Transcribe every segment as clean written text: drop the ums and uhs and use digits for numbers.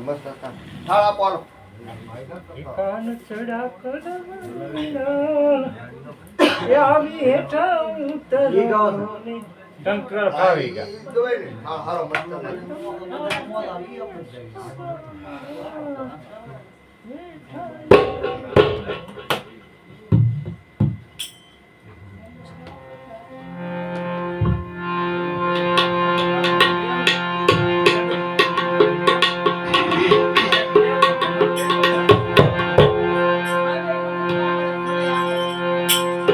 मस्त थाळा पाल कान चढा यावी हेठा उतरवणे शंकर भावी का हारो मस्त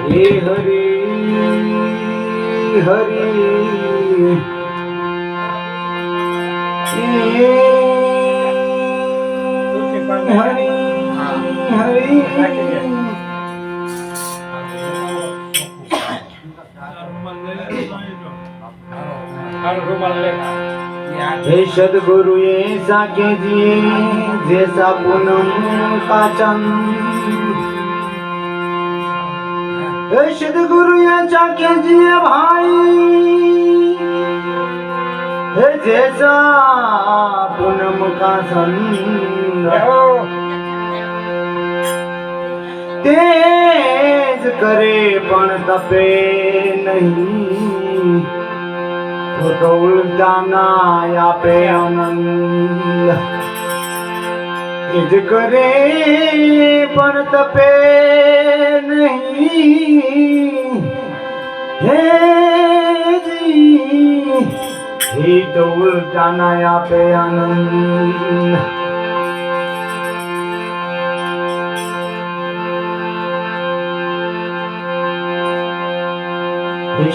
हे हरी हरी हरी हरी हे सद्गुरु ऐसा कीजिए जैसा पूनम का चंद। हे सद्गुरु ऐसा कीजिए भाई हे जैसा पूनम का संग। तेज करे पण तपे नहीं तो उल्टा ना आपे आनंद। तेज करे पण तपे नहीं हे जी ही तो उल्टा ना आपे आनंद।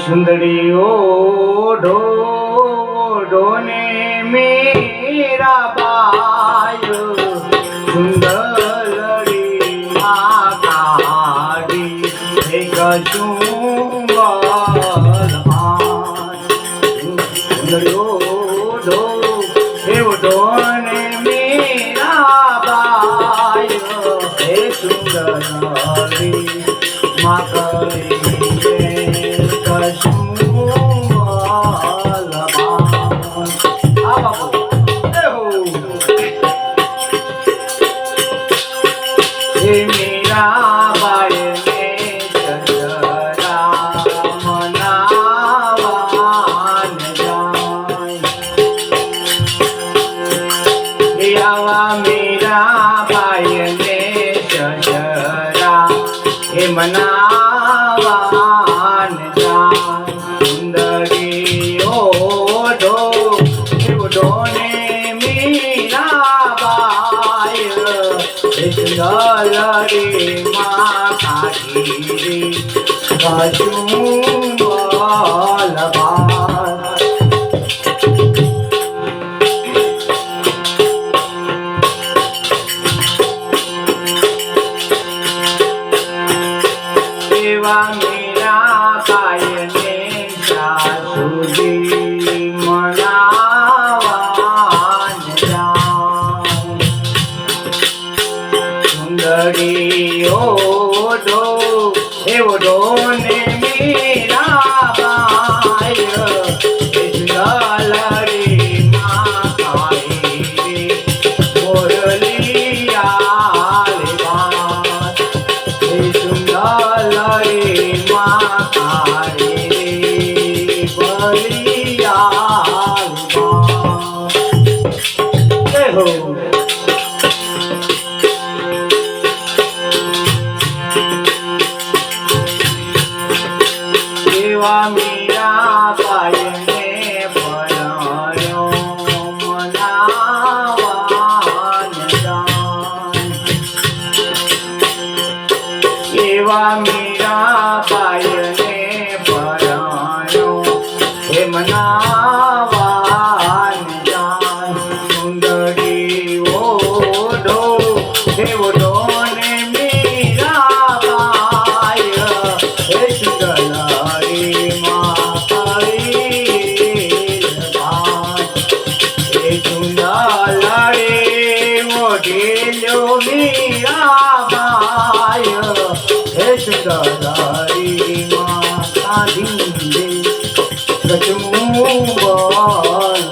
सुंदरी ओढ़ो ओढ़ोने मेरा बायो सुंदरी मागाड़ी एक सुंदरी ओढ़ो ओढ़ोने मेरा बायो हे सुंदरी मागाड़ी मेरा भाई ने शजरा हे मनावान जान। सुंदरी ओढ़ो ओढ़ोने मेरा भाई सुंदरी माँ काटी मेरा भाई ने सासुरी मनावान जान। सुंदरी ओढ़ो ओढ़ोने मेरा भाई सुंदरी माँ खाई मोरलिया मेरा भाई ने बनायो मनावान जान। एवा मेरा भाई ने बनायो हे मनावान जान। सुंदरी ओढ़ो ओढ़ोने मेरा भाई हे सुंदरी मेरा भाई हे सुंदरी माता दी कचू बोल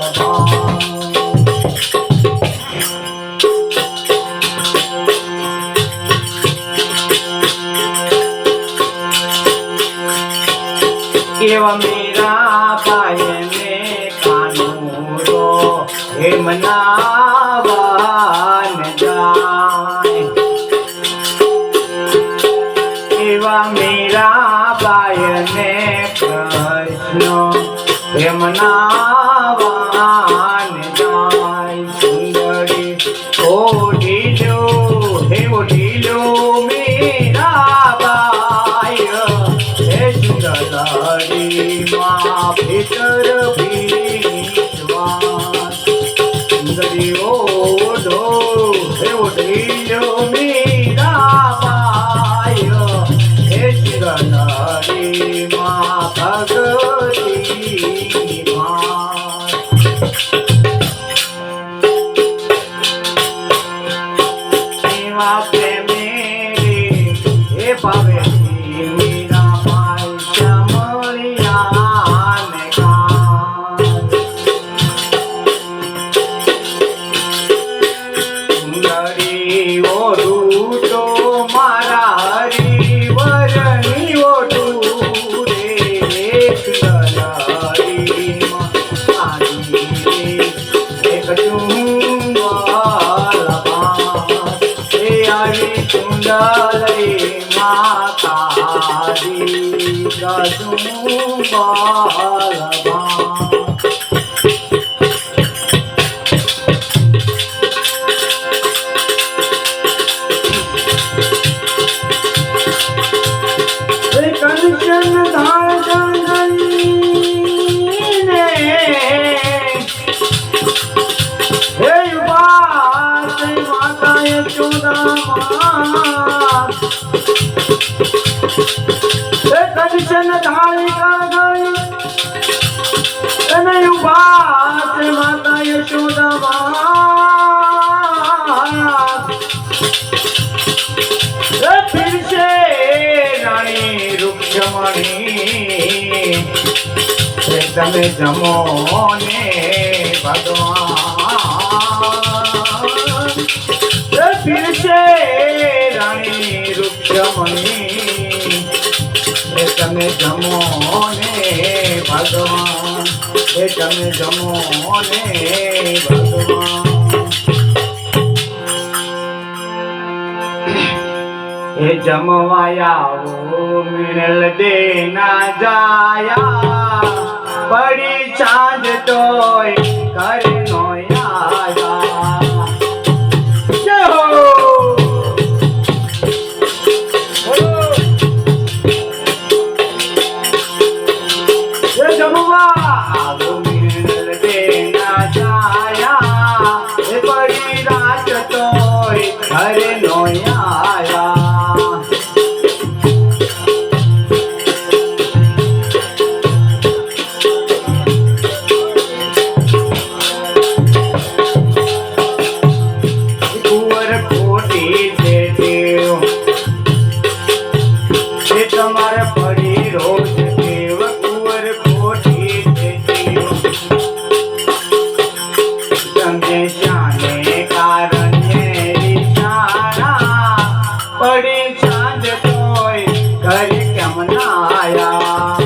વૃંદાવન જાય એવા મીરાબાઈને કૃષ્ણ એમના વાન જાય સુંદરી ઓઢીલો હે ઓઢીલો મીરાબાઈ હે સુંદરી માં ભીતર ભીશ્વાસ સુંદરી ઓઢો હે ઓઢીલો મીરાબાઈ હે સુંદરી માં ભગતી માં એવા પ્રેમે હે પાવે મીરા માય શ્યામળિયા ને ગાન સુંદરી ઓઢું તો મારા હરિવરની ઓઢું રે સુંદરીમાં આવી એક ચુંબલ ભાસ એ આવી સુંદરી માતાજી ચુંબલ ભાસ કંચન ધાર ગંગીને હે યુવાસ માતા યશોદામાં હે કંચન ધારી ગંગી અને યુવાસ માતા યશોદામાં फिर से रानी रुक्मणी તમે જમો ને ભગવાન फिर से रानी रुक्मणी તમે જમો ને ભગવાન તમે જમો ને ભગવાન हे जमवायावो मिळल देना जाया बड़ी चांद तोय करे नो आया जय हो हे जमवायावो मिळल देना जाया हे बड़ी रात तोय करे नो आया તમારે પડી રોજ દેવ કુંવર ખોટી દેવ તમે જાને કારણે ઈશારા પડી ચાંદ તોય ઘર કેમ ના આયા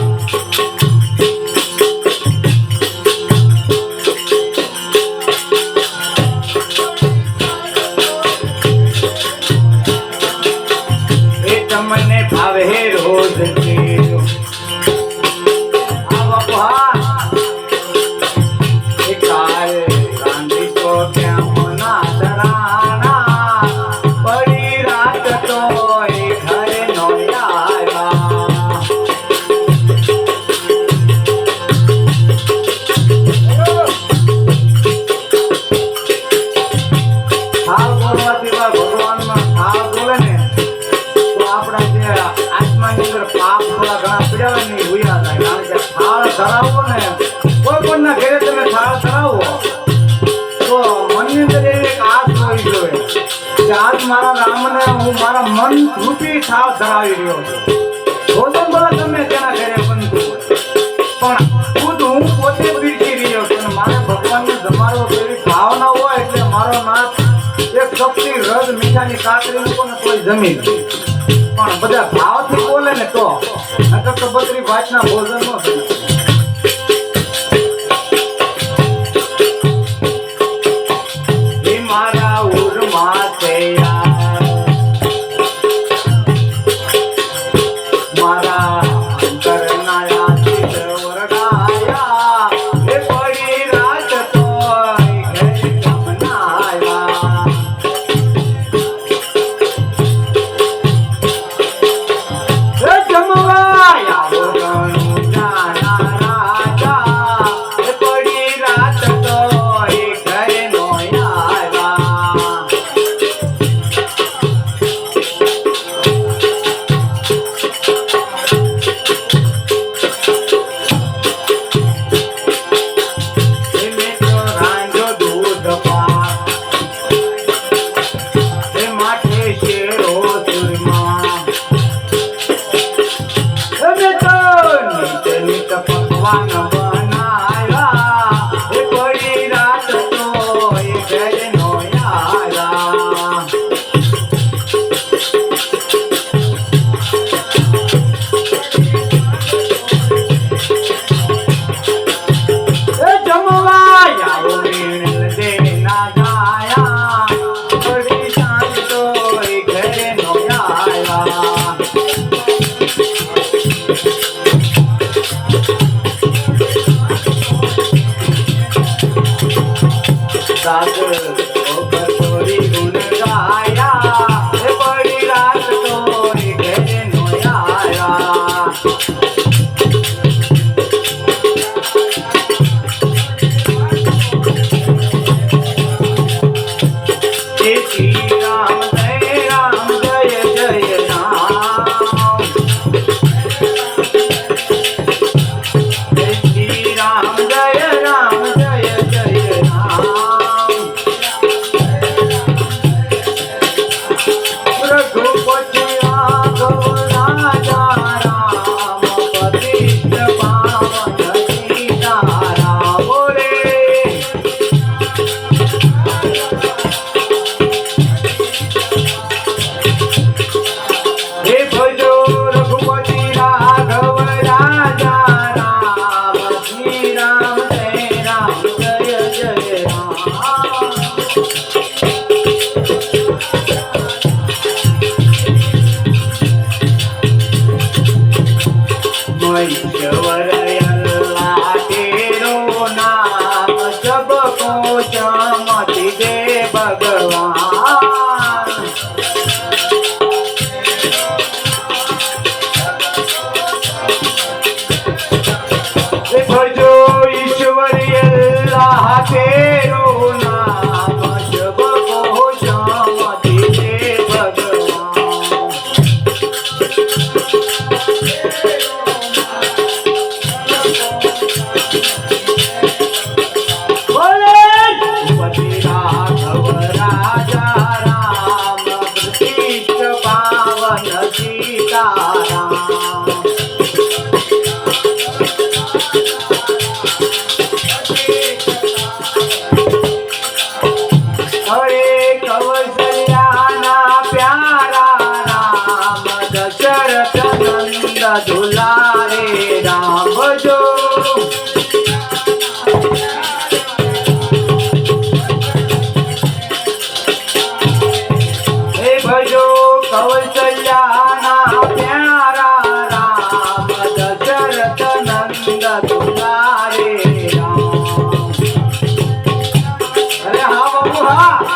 તમને ભાવે રોજ દેવ આ બાપા એ કાલ ગાંધી તો કેમ ના ધરાણા પડી રાત તો એ ઘરે નો આવ્યા હા બોલવાથી ભગવાનમાં હા બોલે ને આપણા જે આત્માની અંદર પાપ થોડા ઘણા પીડાવા નહીં ભૂયા થાય કારણ કે થાળ ધરાવો ને કોઈ કોઈના ઘરે તમે થાળ ધરાવો તો મનની અંદર એવી એક આસ હોવી જોઈએ કે આજ મારા રામને હું મારા મન રૂપી થાળ ધરાવી રહ્યો છું ભોજન ભલે તમે તેના ઘરે બનતું પણ ખુદ હું પોતે પીરસી રહ્યો છું અને મારે ભગવાનને જમાડવો એવી ભાવના હોય એટલે મારો નાથ એક શક્તિ રદ મીઠાની કાકરી મૂકો ને કોઈ જમી પણ બધા ભાવથી બોલે ને તો નકર તો બત્રી ભાતના ભોજન નો घरे नो यारा दुलारे राम जो हे भजो कौशल्या ना प्यारा राम दशरथ नंद दुलारे राम। अरे हा बाबू हा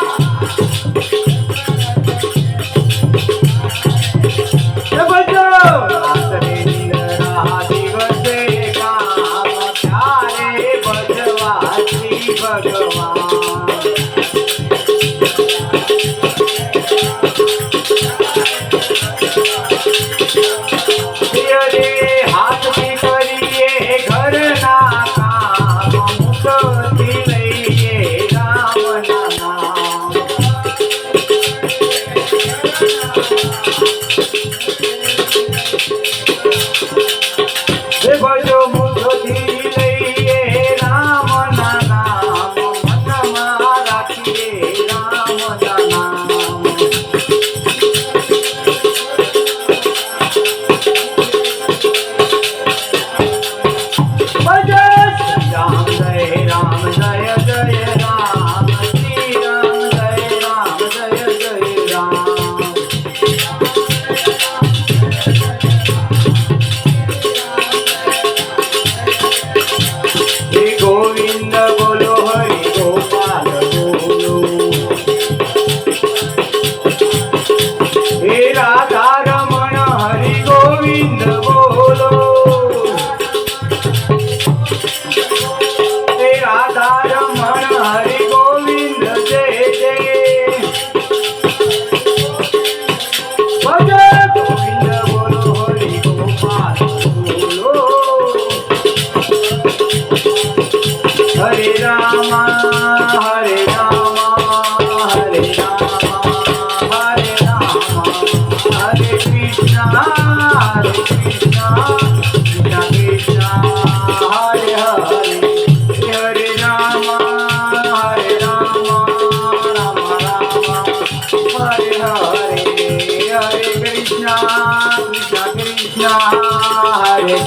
हरे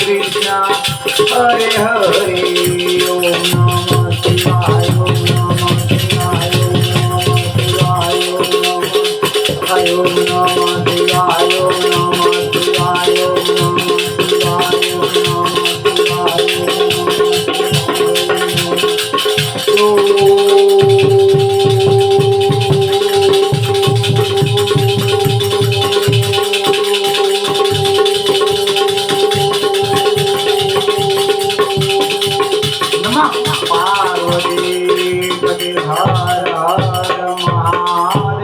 हरे ओम नमः शिवाय ओम नमः शिवाय ओम नमः शिवाय ओम नमः शिवाय ओम नमः शिवाय ओम नमः शिवाय ओम नमः शिवाय ओम नमः पार्वती पति हर हर महादेव।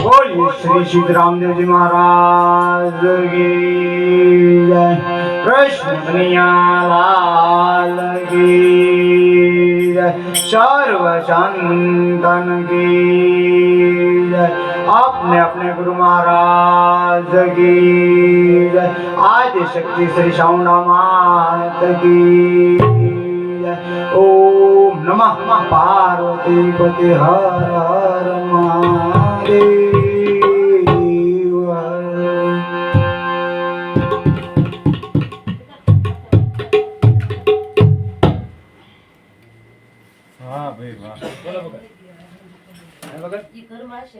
बोलिए श्री सीतारामदेव जी महाराज की जय। कृष्ण कन्हैया लाल की जय। सर्व संतन की जय। अपने अपने गुरु महाराज की जय। आदि शक्ति श्री शामुंडा मात की जय। ओम नमः पार्वती पति हर हर महादेव।